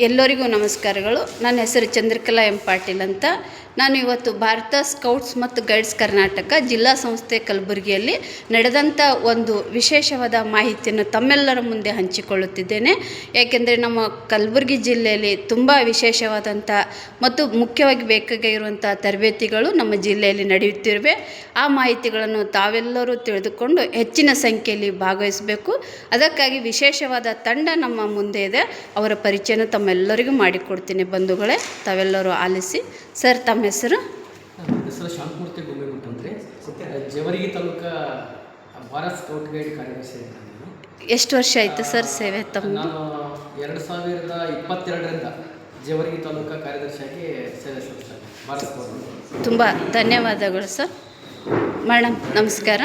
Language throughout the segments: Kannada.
ಎಲ್ಲರಿಗೂ ನಮಸ್ಕಾರಗಳು. ನನ್ನ ಹೆಸರು ಚಂದ್ರಕಲಾ ಎಂ ಪಾಟೀಲ್ ಅಂತ. ನಾನು ಇವತ್ತು ಭಾರತ ಸ್ಕೌಟ್ಸ್ ಮತ್ತು ಗೈಡ್ಸ್ ಕರ್ನಾಟಕ ಜಿಲ್ಲಾ ಸಂಸ್ಥೆ ಕಲಬುರಗಿಯಲ್ಲಿ ನಡೆದಂಥ ಒಂದು ವಿಶೇಷವಾದ ಮಾಹಿತಿಯನ್ನು ತಮ್ಮೆಲ್ಲರ ಮುಂದೆ ಹಂಚಿಕೊಳ್ಳುತ್ತಿದ್ದೇನೆ. ಏಕೆಂದರೆ ನಮ್ಮ ಕಲಬುರಗಿ ಜಿಲ್ಲೆಯಲ್ಲಿ ತುಂಬ ವಿಶೇಷವಾದಂಥ ಮತ್ತು ಮುಖ್ಯವಾಗಿ ಬೇಕಾಗಿರುವಂಥ ತರಬೇತಿಗಳು ನಮ್ಮ ಜಿಲ್ಲೆಯಲ್ಲಿ ನಡೆಯುತ್ತಿವೆ. ಆ ಮಾಹಿತಿಗಳನ್ನು ತಾವೆಲ್ಲರೂ ತಿಳಿದುಕೊಂಡು ಹೆಚ್ಚಿನ ಸಂಖ್ಯೆಯಲ್ಲಿ ಭಾಗವಹಿಸಬೇಕು. ಅದಕ್ಕಾಗಿ ವಿಶೇಷವಾದ ತಂಡ ನಮ್ಮ ಮುಂದೆ ಇದೆ. ಅವರ ಪರಿಚಯನ ತಮ್ಮೆಲ್ಲರಿಗೂ ಮಾಡಿಕೊಡ್ತೀನಿ ಬಂಧುಗಳೇ, ತಾವೆಲ್ಲರೂ ಆಲಿಸಿ. ಸರ್, ತಮ್ಮ ಹೆಸರು? ನನ್ನ ಹೆಸರು ಶಾಂತಮೂರ್ತಿ ಗುಮ್ಮೆಗುಂಟ ಅಂದರೆ ಜೇವರ್ಗಿ ತಾಲೂಕು ಭಾರತ್ ಸ್ಕೌಟ್ ಗೈಡ್ ಕಾರ್ಯದರ್ಶಿ ಇದ್ದೇನೆ. ಎಷ್ಟು ವರ್ಷ ಆಯಿತು ಸರ್ ಸೇವೆ ತಮ್ಮ? ನಾನು 2022ರಿಂದ ಜೇವರ್ಗಿ ತಾಲೂಕು ಕಾರ್ಯದರ್ಶಿಯಾಗಿ ಸೇವೆ ಸಲ್ಲಿಸ್ತೇನೆ ಭಾರತ್ ಸ್ಕೌಟ್. ತುಂಬ ಧನ್ಯವಾದಗಳು ಸರ್. ಮೇಡಮ್ ನಮಸ್ಕಾರ.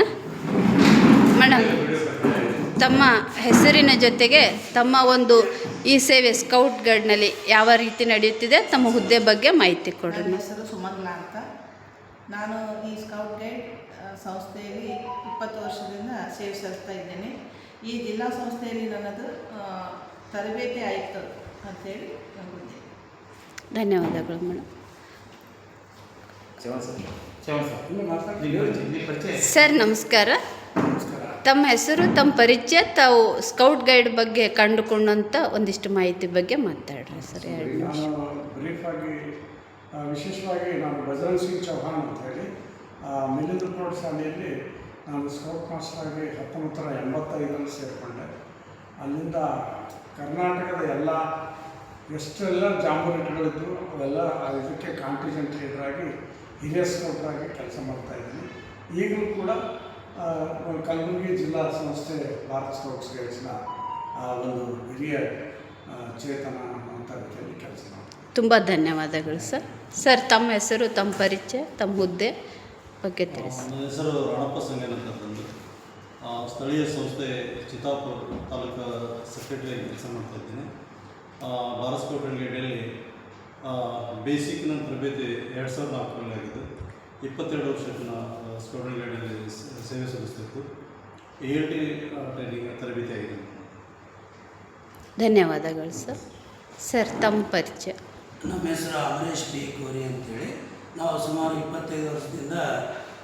ಮೇಡಮ್, ತಮ್ಮ ಹೆಸರಿನ ಜೊತೆಗೆ ತಮ್ಮ ಒಂದು ಈ ಸೇವೆ ಸ್ಕೌಟ್ ಗೈಡ್ನಲ್ಲಿ ಯಾವ ರೀತಿ ನಡೆಯುತ್ತಿದೆ, ತಮ್ಮ ಹುದ್ದೆ ಬಗ್ಗೆ ಮಾಹಿತಿ ಕೊಡ್ರಿ. ನನ್ನ ಹೆಸರು ಸುಮಂಗ್ಲಾ ಅಂತ. ನಾನು ಈ ಸ್ಕೌಟ್ ಗೈಡ್ ಸಂಸ್ಥೆಯಲ್ಲಿ 20 ವರ್ಷದಿಂದ ಸೇವೆ ಸಲ್ಲಿಸ್ತಾ ಇದ್ದೇನೆ. ಈ ಜಿಲ್ಲಾ ಸಂಸ್ಥೆಯಲ್ಲಿ ನನ್ನದು ತರಬೇತಿ ಆಯಿತು ಅಂತೇಳಿ ಹುದ್ದೆ. ಧನ್ಯವಾದಗಳು ಮೇಡಮ್. ಸರ್ ನಮಸ್ಕಾರ. ತಮ್ಮ ಹೆಸರು, ತಮ್ಮ ಪರಿಚಯ, ತಾವು ಸ್ಕೌಟ್ ಗೈಡ್ ಬಗ್ಗೆ ಕಂಡುಕೊಂಡಂಥ ಒಂದಿಷ್ಟು ಮಾಹಿತಿ ಬಗ್ಗೆ ಮಾತಾಡ್ರಿ ಸರ್. ಬ್ರೀಫಾಗಿ ವಿಶೇಷವಾಗಿ ನಾನು ಬಜರಂಗ್ ಸಿಂಗ್ ಚೌಹಾಣ್ ಅಂತ ಹೇಳಿ ಮಿಲಿಂದ್ರ ಪ್ರೌಢ ಶಾಲೆಯಲ್ಲಿ ನಾನು ಸ್ಕೌಟ್ ಮಾಸ್ಟರ್ ಆಗಿ 1985ರಲ್ಲಿ ಸೇರಿಕೊಂಡೆ. ಅಲ್ಲಿಂದ ಕರ್ನಾಟಕದ ಎಲ್ಲ ಎಷ್ಟೆಲ್ಲ ಜಾಂಬೂರಿಗಳಿದ್ದು ಅವೆಲ್ಲ ಇದಕ್ಕೆ ಕಾಂಟಿಜೆಂಟ್ ಲೀಡರಾಗಿ ಹಿರಿಯ ಸ್ಕೌಟರಾಗಿ ಕೆಲಸ ಮಾಡ್ತಾಯಿದ್ದೀನಿ. ಈಗಲೂ ಕೂಡ ಕಲಬುರಗಿ ಜಿಲ್ಲಾ ಸಂಸ್ಥೆ ಭಾರತ್ ಸ್ಕೌಟ್ಸ್ ಗೈಡ್ಸ್ನ ಒಂದು ಹಿರಿಯ ಚೇತನ ಅನ್ನುವಂಥ ರೀತಿಯಲ್ಲಿ ಕೆಲಸ ಮಾಡ್ತಾರೆ. ತುಂಬ ಧನ್ಯವಾದಗಳು ಸರ್. ಸರ್, ತಮ್ಮ ಹೆಸರು, ತಮ್ಮ ಪರಿಚಯ, ತಮ್ಮ ಹುದ್ದೆ ಬಗ್ಗೆ ತಿಳಿಸಿ. ನನ್ನ ಹೆಸರು ರಣಪ್ಪ ಸಂಗನ್ ಅಂತಂದು ಸ್ಥಳೀಯ ಸಂಸ್ಥೆ ಚಿತ್ತಾಪುರ ತಾಲೂಕು ಸೆಕ್ರೆಟರಿಯಾಗಿ ಕೆಲಸ ಮಾಡ್ತಾಯಿದ್ದೀನಿ. ಭಾರತ್ ಸ್ಕೌಟ್ ಆ್ಯಂಡ್ ಗೈಡಲ್ಲಿ ಬೇಸಿಕ್ನ ತರಬೇತಿ 2004ರಲ್ಲಿ ಆಗಿದ್ದು. 22 ವರ್ಷಕ್ಕೆ ನಾವು ಸ್ಕೌಟ್ ಆ್ಯಂಡ್ ಗೈಡಲ್ಲಿ ಸೇವೆ ಸಲ್ಲಿಸಬೇಕು. ALT ಟ್ರೈನಿಂಗ್ ತರಬೇತಿ ಆಗಿದೆ. ಧನ್ಯವಾದಗಳು ಸರ್. ಸರ್, ತಮ್ಮ ಪರಿಚಯ? ನಮ್ಮ ಹೆಸರು ಅಮರೇಶ್ ಡಿ ಕೋರಿ ಅಂತೇಳಿ. ನಾವು ಸುಮಾರು 25 ವರ್ಷದಿಂದ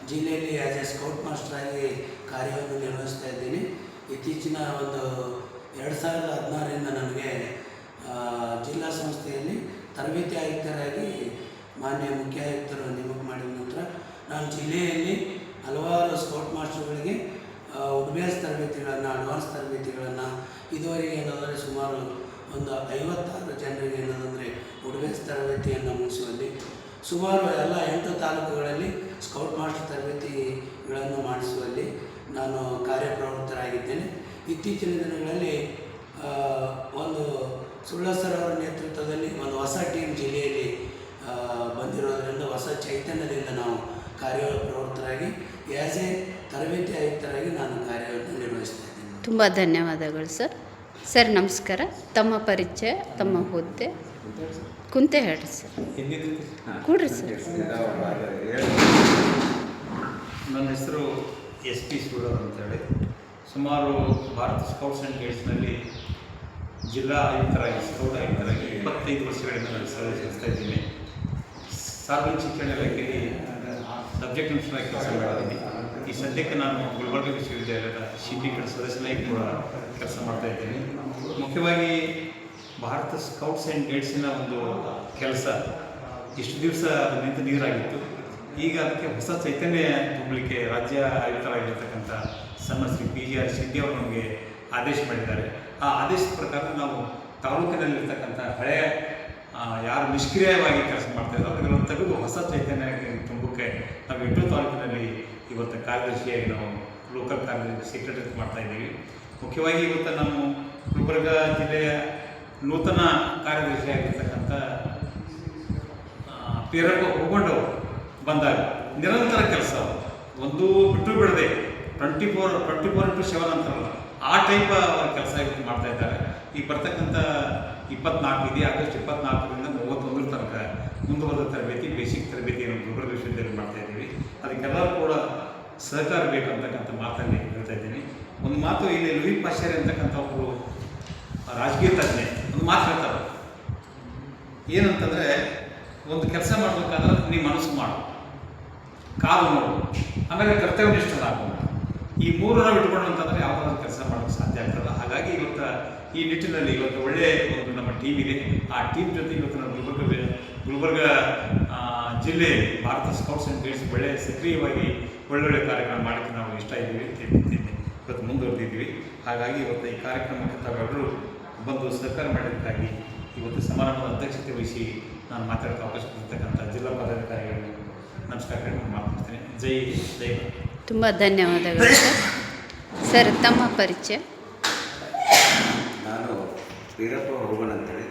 ಜಿಲ್ಲೆಯಲ್ಲಿ ಆ್ಯಸ್ ಎ ಸ್ಕೌಟ್ ಮಾಸ್ಟರಾಗಿ ಕಾರ್ಯವನ್ನು ನಿರ್ವಹಿಸ್ತಾ ಇದ್ದೀನಿ. ಇತ್ತೀಚಿನ ಒಂದು 2016ರಿಂದ ನನಗೆ ಜಿಲ್ಲಾ ಸಂಸ್ಥೆಯಲ್ಲಿ ತರಬೇತಿ ಆಯುಕ್ತರಾಗಿ ಮಾನ್ಯ ಮುಖ್ಯ ಆಯುಕ್ತರು ನೇಮಕ ಮಾಡಿದ ನಂತರ ನಾನು ಜಿಲ್ಲೆಯಲ್ಲಿ ಹಲವಾರು ಸ್ಕೌಟ್ ಮಾಸ್ಟರ್ಗಳಿಗೆ ಅಭ್ಯಾಸ ತರಬೇತಿಗಳನ್ನು, ಅಡ್ವಾನ್ಸ್ ತರಬೇತಿಗಳನ್ನು ಇದುವರೆಗೆ ಏನಂದರೆ ಸುಮಾರು ಒಂದು 56 ಜನರಿಗೆ ಏನಂದರೆ ಅಭ್ಯಾಸ ತರಬೇತಿಯನ್ನು ಮುಗಿಸುವಲ್ಲಿ, ಸುಮಾರು ಎಲ್ಲ 8 ತಾಲೂಕುಗಳಲ್ಲಿ ಸ್ಕೌಟ್ ಮಾಸ್ಟರ್ ತರಬೇತಿಗಳನ್ನು ಮಾಡಿಸುವಲ್ಲಿ ನಾನು ಕಾರ್ಯಪ್ರವೃತ್ತರಾಗಿದ್ದೇನೆ. ಇತ್ತೀಚಿನ ದಿನಗಳಲ್ಲಿ ಒಂದು ಸುಳ್ಳಸರ್ ಅವರ ನೇತೃತ್ವದಲ್ಲಿ ಒಂದು ಹೊಸ ಟೀಮ್ ಜಿಲ್ಲೆಯಲ್ಲಿ ಬಂದಿರೋದರಿಂದ ಹೊಸ ಚೈತನ್ಯದಿಂದ ನಾವು ಕಾರ್ಯಪ್ರವೃತ್ತರಾಗಿ ಆ್ಯಸ್ ಎ ತರಬೇತಿ ಆಯುಕ್ತರಾಗಿ ನಾನು ಕಾರ್ಯವನ್ನು ನಿರ್ವಹಿಸ್ತಾ ಇದ್ದೀನಿ. ತುಂಬ ಧನ್ಯವಾದಗಳು ಸರ್. ಸರ್ ನಮಸ್ಕಾರ. ತಮ್ಮ ಪರಿಚಯ, ತಮ್ಮ ಹುದ್ದೆ ಕುಂತೆ ಹೇಳ್ರಿ ಸರ್. ಕೂಡ್ರಿ ಸರ್. ನನ್ನ ಹೆಸರು SP ಸೂರರ್ ಅಂತೇಳಿ. ಸುಮಾರು ಭಾರತ ಸ್ಕೌಟ್ಸ್ ಆ್ಯಂಡ್ ಗೈಡ್ಸ್ನಲ್ಲಿ ಜಿಲ್ಲಾ ಆಯುಕ್ತರಾಗಿ, ಸ್ಕೌಟ್ ಆಯುಕ್ತರಾಗಿ 25 ವರ್ಷಗಳಿಂದ ನಾನು ಸೇವೆ ಸಲ್ಲಿಸ್ತಾ ಇದ್ದೀನಿ. ಸಾರ್ವಜನಿಕ ಶಿಕ್ಷಣ ಇಲಾಖೆಯಲ್ಲಿ ಸಬ್ಜೆಕ್ಟ್ ಇನ್ಸ್ಪೆಕ್ಟರ್ ಕೆಲಸ ಮಾಡಿದ್ದೀನಿ. ಈ ಸದ್ಯಕ್ಕೆ ನಾನು ಗುಲ್ಬರ್ಗ ವಿಶ್ವವಿದ್ಯಾಲಯದ ಸಿಂಡಿಕೇಟ್ ಸದಸ್ಯನಾಗಿ ಕೂಡ ಕೆಲಸ ಮಾಡ್ತಾಯಿದ್ದೀನಿ. ಮುಖ್ಯವಾಗಿ ಭಾರತ ಸ್ಕೌಟ್ಸ್ ಆ್ಯಂಡ್ ಗೈಡ್ಸಿನ ಒಂದು ಕೆಲಸ ಇಷ್ಟು ದಿವಸ ನಿಂತು ನೀರಾಗಿತ್ತು. ಈಗ ಅದಕ್ಕೆ ಹೊಸ ಚೈತನ್ಯ ತುಂಬಲಿಕ್ಕೆ ರಾಜ್ಯ ಆಯುಕ್ತರಾಗಿರ್ತಕ್ಕಂಥ ಸನ್ಮಾನ್ಯ ಶ್ರೀ PGR ಶಿಂದೆ ಅವರು ನಮಗೆ ಆದೇಶ ಮಾಡಿದ್ದಾರೆ. ಆ ಆದೇಶದ ಪ್ರಕಾರ ನಾವು ತಾಲೂಕಿನಲ್ಲಿರ್ತಕ್ಕಂಥ ಹಳೆಯ ಯಾರು ನಿಷ್ಕ್ರಿಯವಾಗಿ ಕೆಲಸ ಮಾಡ್ತಾಯಿದ್ರು ಅದನ್ನು ತೆಗೆದು ಹೊಸ ಚೈತನ್ಯ ತುಂಬಕ್ಕೆ ನಾವು 8 ತಾಲೂಕಿನಲ್ಲಿ ಇವತ್ತು ಕಾರ್ಯದರ್ಶಿಯಾಗಿ ನಾವು ಲೋಕಲ್ ಕಾರ್ಯದರ್ಶಿ ಸೆಕ್ರೆಟರಿ ಮಾಡ್ತಾಯಿದ್ದೀವಿ. ಮುಖ್ಯವಾಗಿ ಇವತ್ತು ನಾವು ಗುಲ್ಬರ್ಗ ಜಿಲ್ಲೆಯ ನೂತನ ಕಾರ್ಯದರ್ಶಿಯಾಗಿರ್ತಕ್ಕಂಥ ಪೇರಪ್ಪ ಹೋಗೊಂಡವರು ಬಂದಾಗ ನಿರಂತರ ಕೆಲಸ, ಒಂದು ಬಿಟ್ಟು ಬಿಡದೆ 24/7 ಅಂತಾರಲ್ಲ, ಆ ಟೈಪ್ ಅವರ ಕೆಲಸ ಇವತ್ತು ಮಾಡ್ತಾಯಿದ್ದಾರೆ. ಈಗ ಬರ್ತಕ್ಕಂಥ 24 ಆಗಸ್ಟ್ 24ರಿಂದ 31 ತನಕ ಮುಂದುವರೆದ ತರಬೇತಿ, ಬೇಸಿಕ್ ತರಬೇತಿಯನ್ನು ಗುಲ್ಬರ್ಗ ವಿಶ್ವವಿದ್ಯಾಲಯ ಮಾಡ್ತಾಯಿದ್ದೀವಿ. ಅದಕ್ಕೆಲ್ಲರೂ ಕೂಡ ಸಹಕಾರ ಬೇಕಂತಕ್ಕಂಥ ಮಾತನ್ನು ಹೇಳ್ತಾ ಇದ್ದೀನಿ. ಒಂದು ಮಾತು ಇಲ್ಲಿ ಲೂಯಿ ಪಾಶ್ಚರ್ ಅಂತಕ್ಕಂಥ ಒಬ್ಬರು ರಾಜಕೀಯ ತಜ್ಞೆ ಒಂದು ಮಾತು ಹೇಳ್ತಾರೆ, ಏನಂತಂದರೆ ಒಂದು ಕೆಲಸ ಮಾಡಬೇಕಾದ್ರೆ ನಿಮ್ಮ ಮನಸ್ಸು ಮಾಡು, ಕಾದು ನೋಡು, ಆಮೇಲೆ ಕರ್ತವ್ಯನಿಷ್ಠನಾಗು. ಈ ಮೂರು ನಾವು ಇಟ್ಕೊಂಡು ಅಂತಂದರೆ ಯಾವುದಾದ್ರು ಕೆಲಸ ಮಾಡೋಕ್ಕೆ ಸಾಧ್ಯ ಆಗ್ತದೆ. ಹಾಗಾಗಿ ಇವತ್ತು ಈ ನಿಟ್ಟಿನಲ್ಲಿ ಇವತ್ತು ಒಳ್ಳೆಯ ಒಂದು ನಮ್ಮ ಟೀಮ್ ಇದೆ. ಆ ಟೀಮ್ ಜೊತೆ ಇವತ್ತು ನಾವು ಗುಲ್ಬರ್ಗ ಜಿಲ್ಲೆ ಭಾರತ ಸ್ಕೌಟ್ಸ್ ಆ್ಯಂಡ್ ಗೈಡ್ಸ್ ಒಳ್ಳೆಯ ಸಕ್ರಿಯವಾಗಿ ಒಳ್ಳೊಳ್ಳೆ ಕಾರ್ಯಕ್ರಮ ಮಾಡೋಕ್ಕೆ ನಾವು ಇಷ್ಟ ಇದ್ದೀವಿ ಅಂತ ಇವತ್ತು ಮುಂದುವರೆದಿದ್ದೀವಿ. ಹಾಗಾಗಿ ಇವತ್ತು ಈ ಕಾರ್ಯಕ್ರಮಕ್ಕೆ ತಾವೆಲ್ಲರೂ ಬಂದು ಸಹಕಾರ ಮಾಡಿದ್ದಕ್ಕಾಗಿ ಇವತ್ತು ಸಮಾರಂಭದ ಅಧ್ಯಕ್ಷತೆ ವಹಿಸಿ ನಾನು ಮಾತಾಡೋಕ್ಕೆ ಅವಕಾಶ ಕೊಡ್ತಕ್ಕಂಥ ಜಿಲ್ಲಾ ಪದಾಧಿಕಾರಿಗಳಿಗೆ ನಮಸ್ಕಾರಗಳನ್ನು ಮಾಡ್ಕೊಡ್ತೇನೆ. ಜೈ ಜೈ ಭಾರತ್. ತುಂಬ ಧನ್ಯವಾದಗಳು ಸರ್. ತಮ್ಮ ಪರಿಚಯ. ನಾನು ವೀರಪ್ಪ ಹೋಗೋಣ ಅಂತೇಳಿ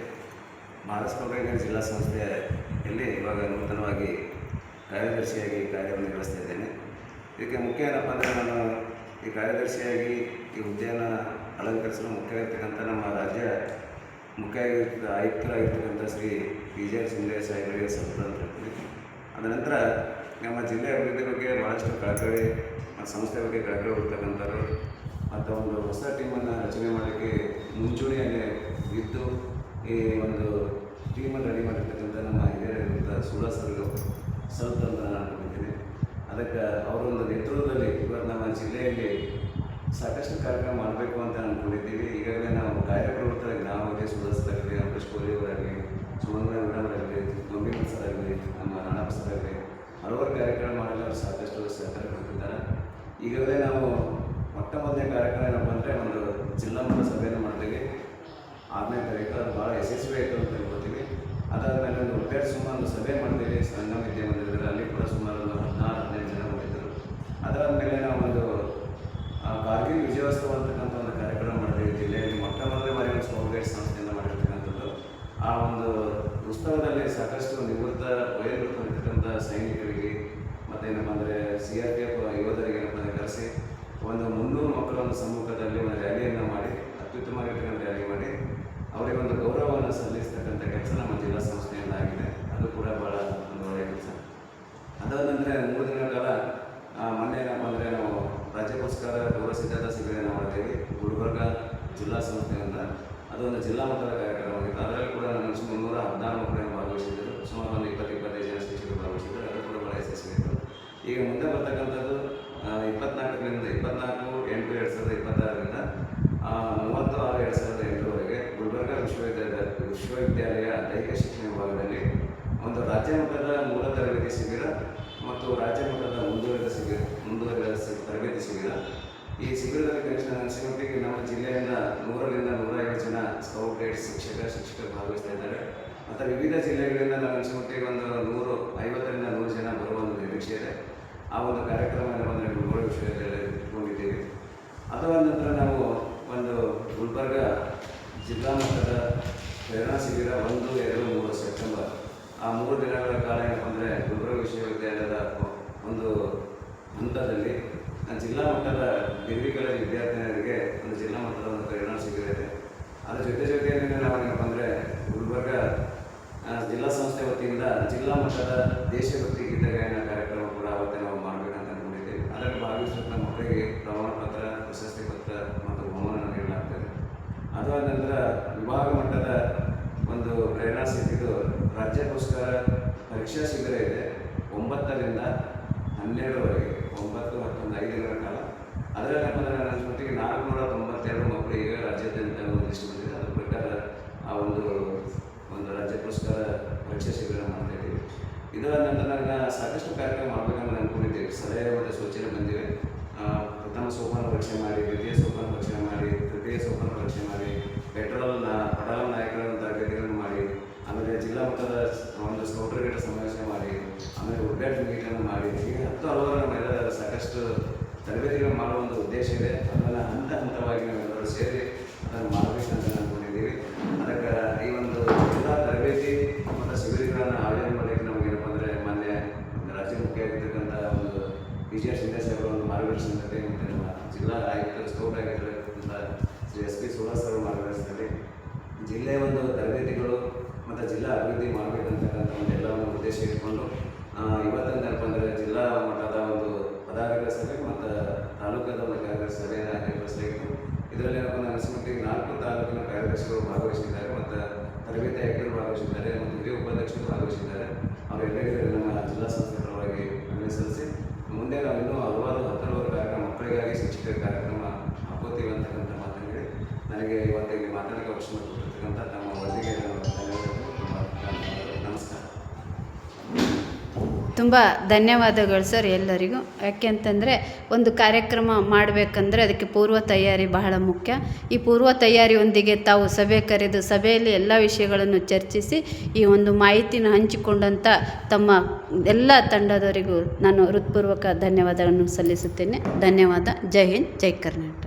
ಭಾರತ ಸ್ಕೌಟ್ ಆ್ಯಂಡ್ ಗೈಡ್ಸ್ ಜಿಲ್ಲಾ ಸಂಸ್ಥೆಯಲ್ಲಿ ಇವಾಗ ನೂತನವಾಗಿ ಕಾರ್ಯದರ್ಶಿಯಾಗಿ ಕಾರ್ಯನಿರ್ವಹಿಸ್ತಾ ಇದ್ದೇನೆ. ಇದಕ್ಕೆ ಮುಖ್ಯ ಏನಪ್ಪ ಅಂದರೆ ನಾನು ಈ ಕಾರ್ಯದರ್ಶಿಯಾಗಿ ಈ ಹುದ್ದೆಯನ್ನು ಅಲಂಕರಿಸಲು ಮುಖ್ಯವಾಗಿರ್ತಕ್ಕಂಥ ನಮ್ಮ ರಾಜ್ಯ ಮುಖ್ಯ ಆಯುಕ್ತರಾಗಿರ್ತಕ್ಕಂಥ ಶ್ರೀ PJR ಸಿಂಧೆ ಸಾಹೇಬರಿಗೆ ಸಲ್ತ ಅಂತ ಹೇಳ್ತೀನಿ. ಅದ ನಂತರ ನಮ್ಮ ಜಿಲ್ಲೆ ಅಭಿವೃದ್ಧಿ ಬಗ್ಗೆ ಭಾಳಷ್ಟು ಕಳಕಳಿ ಮತ್ತು ಸಂಸ್ಥೆ ಬಗ್ಗೆ ಕಳಕಳಿ ಹುಡ್ತಕ್ಕಂಥವ್ರು ಮತ್ತು ಒಂದು ಹೊಸ ಟೀಮನ್ನು ರಚನೆ ಮಾಡೋಕ್ಕೆ ಮುಂಚೂಣಿಯಲ್ಲಿ ಇದ್ದು ಈ ಒಂದು ಟೀಮನ್ನು ರೆಡಿ ಮಾಡಿರ್ತಕ್ಕಂಥ ನಮ್ಮ ಹಿರಿಯರಾಗಿರುವಂಥ ಸೂಳ ಸಲ್ತ ಅಂತ ನಾನು ಅನ್ಕೊಂಡಿದ್ದೀನಿ. ಅದಕ್ಕೆ ಅವರೊಂದು ನೇತೃತ್ವದಲ್ಲಿ ಇವತ್ತು ನಮ್ಮ ಜಿಲ್ಲೆಯಲ್ಲಿ ಸಾಕಷ್ಟು ಕಾರ್ಯಕ್ರಮ ಮಾಡಬೇಕು ಅಂತ ಅಂದ್ಕೊಂಡಿದ್ದೀವಿ. ಈಗಾಗಲೇ ನಾವು ಕಾರ್ಯಪ್ರವೃತ್ತರಾಗಿ ನಾವು ಇದೆ ಸುಧಾರಿಸಲಾಗಲಿ, ಅಂಬರೀಶ್ ಕೋಹ್ಲಿ ಅವರಾಗಲಿ, ಸುಮಂಗಲ ಮೇಡಮ್ ಆಗಲಿ, ಗಂಭೀರ್ ಸರ್ ಆಗಲಿ, ನಮ್ಮ ರಾಣಪ್ಪ ಸರ್ ಆಗಲಿ ಹಲವಾರು ಕಾರ್ಯಕ್ರಮ ಮಾಡಲು ಅವರು ಸಾಕಷ್ಟು ಸಹಕಾರ ಕೊಡ್ತಿದ್ದಾರೆ. ಈಗಾಗಲೇ ನಾವು ಮೊಟ್ಟ ಮೊದಲನೇ ಕಾರ್ಯಕ್ರಮ ಏನಪ್ಪ ಅಂದರೆ ಒಂದು ಜಿಲ್ಲಾ ಮಟ್ಟ ಸಭೆಯನ್ನು ಮಾಡ್ತೀವಿ 6ನೇ ತಾರೀಕು. ಅದು ಭಾಳ ಯಶಸ್ವಿ ಆಯಿತು ಅಂತ ಹೇಳ್ಕೊತೀವಿ. ಅದಾದಮೇಲೆ ಒಂದು ಒಟ್ಟಾರೆ ಸುಮಾರು ಒಂದು ಸಭೆ ಮಾಡ್ತೀವಿ ಸಣ್ಣ ವಿದ್ಯಾಮಂದಿರದಲ್ಲಿ. ಅಲ್ಲಿ ಕೂಡ ಸುಮಾರು ಒಂದು 16-15 ಜನ ಬಂದಿದ್ದರು. ಅದಾದಮೇಲೆ ನಾವು ಒಂದು ಕಾರ್ಗಿಲ್ ವಿಜಯೋತ್ಸವ ಅಂತಕ್ಕಂಥ ಒಂದು ಕಾರ್ಯಕ್ರಮ ಮಾಡಿದ್ದೀವಿ ಜಿಲ್ಲೆಯಲ್ಲಿ. ಮೊಟ್ಟ ಮೊದಲನೇ ಬಾರಿ ಒಂದು ಸ್ಕೌಟ್ ಗೈಡ್ಸ್ ಸಂಸ್ಥೆಯಿಂದ ಮಾಡಿರ್ತಕ್ಕಂಥದ್ದು. ಆ ಒಂದು ಉತ್ಸವದಲ್ಲಿ ಸಾಕಷ್ಟು ನಿವೃತ್ತ ವಯೋವೃತ್ತರಿರ್ತಕ್ಕಂಥ ಸೈನಿಕರಿಗೆ ಮತ್ತು ಏನಪ್ಪ ಅಂದರೆ CRPF ಯೋಧರಿಗೆ ಏನಪ್ಪ ಅಂದರೆ ಕರೆಸಿ ಒಂದು 300 ಮಕ್ಕಳ ಒಂದು ಸಮ್ಮುಖದಲ್ಲಿ ಒಂದು ರ್ಯಾಲಿಯನ್ನು ಮಾಡಿ, ಅತ್ಯುತ್ತಮವಾಗಿರ್ತಕ್ಕಂಥ ರ್ಯಾಲಿ ಮಾಡಿ ಅವರಿಗೆ ಒಂದು ಗೌರವವನ್ನು ಸಲ್ಲಿಸ್ತಕ್ಕಂಥ ಕೆಲಸ ನಮ್ಮ ಜಿಲ್ಲಾ ಸಂಸ್ಥೆಯಿಂದ ಆಗಿದೆ. ಅದು ಕೂಡ ಭಾಳ ಒಂದು ಒಳ್ಳೆಯ ಕೆಲಸ. ಅದಾದ ನಂತರ 3 ದಿನಗಳ ಕಾಲ ಮೊನ್ನೆ ಏನಪ್ಪ ಅಂದರೆ ನಾವು ರಾಜ್ಯ ಪುರಸ್ಕಾರ ಗೌರವ ಸಿದ್ಧತಾ ಶಿಬಿರವನ್ನು ಮಾಡ್ತೀವಿ ಗುಲ್ಬರ್ಗ ಜಿಲ್ಲಾ ಸಂಸ್ಥೆಯಿಂದ. ಅದೊಂದು ಜಿಲ್ಲಾ ಮಟ್ಟದ ಕಾರ್ಯಕ್ರಮವಾಗಿತ್ತು. ಅದರಲ್ಲಿ ಕೂಡ ನಾನು 316 ಮಕ್ಕಳನ್ನು ಭಾಗವಹಿಸಿದ್ದರು. ಸುಮಾರು ಒಂದು 20-25 ಜನ ಶಿಕ್ಷಕರು ಭಾಗವಹಿಸಿದ್ದರು. ಅದು ಕೂಡ ಭಾಳ ಯಶಸ್ವಿಯಾಯಿತು. ಈಗ ಮುಂದೆ ಬರ್ತಕ್ಕಂಥದ್ದು 24/8/2026ರಿಂದ 30/6/2008 ಗುಲ್ಬರ್ಗ ವಿಶ್ವವಿದ್ಯಾಲಯ ದೈಹಿಕ ಶಿಕ್ಷಣ ವಿಭಾಗದಲ್ಲಿ ಒಂದು ರಾಜ್ಯ ಮಟ್ಟದ ಮೂಲ ತರಬೇತಿ ಶಿಬಿರ ಮತ್ತು ರಾಜ್ಯ ಮಟ್ಟದ ಮುಂದುವರೆದ ತರಬೇತಿ ಶಿಬಿರ. ಈ ಶಿಬಿರದಲ್ಲಿ ಕನಿಷ್ಠ ಅನಿಸಿಮಟ್ಟಿಗೆ ನಮ್ಮ ಜಿಲ್ಲೆಯಿಂದ 100ರಿಂದ 150 ಜನ ಸ್ಕೌಟ್ ಗೈಡ್ಸ್ ಶಿಕ್ಷಕರು ಭಾಗವಹಿಸ್ತಾ ಇದ್ದಾರೆ. ಮತ್ತು ವಿವಿಧ ಜಿಲ್ಲೆಗಳಿಂದ ನಾವು ಅನಿಸಿಮಟ್ಟಿಗೆ ಒಂದು 150ರಿಂದ 100 ಜನ ಬರುವ ಒಂದು ನಿರೀಕ್ಷೆ ಇದೆ. ಆ ಒಂದು ಕಾರ್ಯಕ್ರಮವನ್ನು ಬಂದರೆ ಗುಲ್ಬರ್ಗ ವಿಶ್ವವಿದ್ಯಾಲಯದಲ್ಲಿ ಇಟ್ಕೊಂಡಿದ್ದೀವಿ. ಅದರ ನಂತರ ನಾವು ಒಂದು ಗುಲ್ಬರ್ಗ ಜಿಲ್ಲಾ ಮಟ್ಟದ ಪ್ರೇರಣಾ ಶಿಬಿರ 1, 2, 3 ಸೆಪ್ಟೆಂಬರ್ ಆ 3 ದಿನಗಳ ಕಾಲ ಏನಪ್ಪ ಅಂದರೆ ಗುಲ್ಬರ್ಗ ವಿಶ್ವವಿದ್ಯಾಲಯದ ಒಂದು ಹಂತದಲ್ಲಿ ಜಿಲ್ಲಾ ಮಟ್ಟದ ಡಿಗ್ರಿ ಕಾಲೇಜ್ ವಿದ್ಯಾರ್ಥಿನಿಯರಿಗೆ ಒಂದು ಜಿಲ್ಲಾ ಮಟ್ಟದ ಒಂದು ಪ್ರೇರಣಾ ಶಿಬಿರ ಇದೆ. ಅದರ ಜೊತೆಯಲ್ಲಿ ನಾವು ಏನಪ್ಪ ಅಂದರೆ ಗುಲ್ಬರ್ಗ ಜಿಲ್ಲಾ ಸಂಸ್ಥೆ ವತಿಯಿಂದ ಜಿಲ್ಲಾ ಮಟ್ಟದ ದೇಶಭಕ್ತಿ ಗೀತಗಾಯನ ಕಾರ್ಯಕ್ರಮ ಕೂಡ ಅವತ್ತೇ ನಾವು ಮಾಡಬೇಕಂತ ಅಂದ್ಕೊಂಡಿದ್ದೀವಿ. ಅದರಲ್ಲಿ ಭಾಗವಹಿಸಿದ ಮಕ್ಕಳಿಗೆ ಪ್ರಮಾಣ ಪತ್ರ, ಪ್ರಶಸ್ತಿ ಪತ್ರ ಮತ್ತು ಬಹುಮಾನ ನೀಡಲಾಗ್ತದೆ. ಅದಾದ ನಂತರ ವಿಭಾಗ ಮಟ್ಟದ ಒಂದು ಪ್ರೇರಣಾ ಶಿಬಿರ ರಾಜ್ಯ ಪುರಸ್ಕಾರ ಪರೀಕ್ಷಾ ಶಿಬಿರ ಇದೆ 9ರಿಂದ 12ರವರೆಗೆ 9 ಮತ್ತು 5 ದಿನಗಳ ಕಾಲ. ಅದರಲ್ಲಿ ನನ್ನ ಮಟ್ಟಿಗೆ 492 ಮಕ್ಕಳು ಈಗ ರಾಜ್ಯಾದ್ಯಂತ ಒಂದು ಲಿಸ್ಟ್ ಬಂದಿದೆ. ಅದ್ರ ಪ್ರಕಾರ ಆ ಒಂದು ರಾಜ್ಯ ಪುರಸ್ಕಾರ ಪರೀಕ್ಷಾ ಶಿಬಿರ ಮಾಡ್ತಾ ಇದ್ದೀವಿ. ಇದರ ನಂತರ ನನಗೆ ಸಾಕಷ್ಟು ಕಾರ್ಯಕ್ರಮ ಮಾಡಬೇಕಂತ ಅಂದ್ಕೊಂಡಿದ್ದೀವಿ. ಸಲಹೆ ಮತ್ತು ಸೂಚನೆ ಬಂದಿವೆ. ಪ್ರಥಮ ಸೋಪಾನ ಪರೀಕ್ಷೆ ಮಾಡಿ, ದ್ವಿತೀಯ ಸೋಪಾನ ಪರೀಕ್ಷೆ ಮಾಡಿ, ತೃತೀಯ ಸೋಪಾನ ಪರೀಕ್ಷೆ ಮಾಡಿ, ಪಡಾಲ ನಾಯಕರ ತರಬೇತಿಗಳನ್ನು ಮಾಡಿ, ಆಮೇಲೆ ಜಿಲ್ಲಾ ಮಟ್ಟದ ಒಂದು ಸ್ಕೌಟರ್ ಗೈಡ್ ಸಮಾವೇಶ ಮಾಡಿ, ಆಮೇಲೆ ಉದ್ಘಾಟನೆ ಮೀಟನ್ನು ಮಾಡಿ, ಹೀಗೆ ಹಲವಾರು ನಮ್ಮೆಲ್ಲರ ಸಾಕಷ್ಟು ತರಬೇತಿಗಳನ್ನು ಮಾಡುವ ಒಂದು ಉದ್ದೇಶ ಇದೆ. ಅದನ್ನು ಹಂತವಾಗಿ ನಾವೆಲ್ಲರೂ ಸೇರಿ ಅದನ್ನು ಮಾಡಬೇಕಂತ ಅಂದ್ಕೊಂಡಿದ್ದೀವಿ. ಅದಕ್ಕೆ ಈ ಒಂದು ಎಲ್ಲ ತರಬೇತಿ ಮತ್ತು ಶಿಬಿರಗಳನ್ನು ಆಯೋಜನೆ ಮಾಡಲಿಕ್ಕೆ ನಮಗೇನಪ್ಪ ಅಂದರೆ ಮಾನ್ಯ ರಾಜ್ಯ ಮುಖ್ಯ ಆಗಿರ್ತಕ್ಕಂಥ ಒಂದು PJR ಸಿಂಧೆ ಸಾಹೇಬರ ಒಂದು ಮಾರ್ಗದರ್ಶನದಲ್ಲಿ ಮತ್ತು ನಮ್ಮ ಜಿಲ್ಲಾ ಆಯುಕ್ತರು ಸ್ಕೌಟ್ ಆಗಿರ್ತಕ್ಕಂಥ ಶ್ರೀ SP ಸುಹಾಸ್ ಅವರು ಮಾರ್ಗದರ್ಶನದಲ್ಲಿ ಜಿಲ್ಲೆಯ ಒಂದು ತರಬೇತಿಗಳು ಮತ್ತು ಜಿಲ್ಲಾ ಅಭಿವೃದ್ಧಿ ಮಾಡಬೇಕಂತಕ್ಕಂಥ ಒಂದು ಎಲ್ಲವನ್ನು ಉದ್ದೇಶ ಇಟ್ಕೊಂಡು ಇವತ್ತಿನ ಏನಪ್ಪ ಅಂದರೆ ಜಿಲ್ಲಾ ಮಟ್ಟದ ಒಂದು ಪದಾಧಿಕಾರಿ ಸಭೆ ಮತ್ತು ತಾಲೂಕದ ಒಂದು ಕಾರ್ಯದರ್ಶಿ ಸಭೆಯನ್ನು ಏರ್ಪಡಿಸಲಾಗಿತ್ತು. ಇದರಲ್ಲಿ ಏನಪ್ಪ ಅಂದರೆ ಅನಿಸಿಮಟ್ಟಿಗೆ 4 ತಾಲೂಕಿನ ಕಾರ್ಯದರ್ಶಿಗಳು ಭಾಗವಹಿಸಿದ್ದಾರೆ ಮತ್ತು ತರಬೇತಿ ಆಯ್ಕೆಗಳು ಭಾಗವಹಿಸಿದ್ದಾರೆ ಮತ್ತು ಹಿರಿಯ ಉಪಾಧ್ಯಕ್ಷರು ಭಾಗವಹಿಸಿದ್ದಾರೆ. ಅವರೆಲ್ಲರಿಗೂ ನಮ್ಮ ಜಿಲ್ಲಾ ಸಂಸ್ಥೆ ಪರವಾಗಿ ಅಭಿನಂದಿಸಿ, ಮುಂದೆ ನಾವಿನ್ನೂ ಹಲವಾರು ಕಾರ್ಯಕ್ರಮ ಮಕ್ಕಳಿಗಾಗಿ ಶಿಕ್ಷಕರ ಕಾರ್ಯಕ್ರಮ ಹಾಕೋತೀವಿ ಅಂತಕ್ಕಂಥ ಮಾತನ್ನು ಹೇಳಿ ನನಗೆ ಇವತ್ತು ಇಲ್ಲಿ ಮಾತಾಡಲಿಕ್ಕೆ ಅವಕಾಶ ಕೊಟ್ಟಿರ್ತಕ್ಕಂಥ ತಮ್ಮ ವರದಿಗೆ ನಮಸ್ಕಾರ. ತುಂಬ ಧನ್ಯವಾದಗಳು ಸರ್ ಎಲ್ಲರಿಗೂ. ಯಾಕೆಂತಂದರೆ ಒಂದು ಕಾರ್ಯಕ್ರಮ ಮಾಡಬೇಕಂದ್ರೆ ಅದಕ್ಕೆ ಪೂರ್ವ ತಯಾರಿ ಬಹಳ ಮುಖ್ಯ. ಈ ಪೂರ್ವ ತಯಾರಿಯೊಂದಿಗೆ ತಾವು ಸಭೆ ಕರೆದು ಸಭೆಯಲ್ಲಿ ಎಲ್ಲ ವಿಷಯಗಳನ್ನು ಚರ್ಚಿಸಿ ಈ ಒಂದು ಮಾಹಿತಿನ ಹಂಚಿಕೊಂಡಂಥ ತಮ್ಮ ಎಲ್ಲ ತಂಡದವರಿಗೂ ನಾನು ಹೃತ್ಪೂರ್ವಕ ಧನ್ಯವಾದಗಳನ್ನು ಸಲ್ಲಿಸುತ್ತೇನೆ. ಧನ್ಯವಾದ. ಜೈ ಹಿಂದ್, ಜೈ ಕರ್ನಾಟಕ.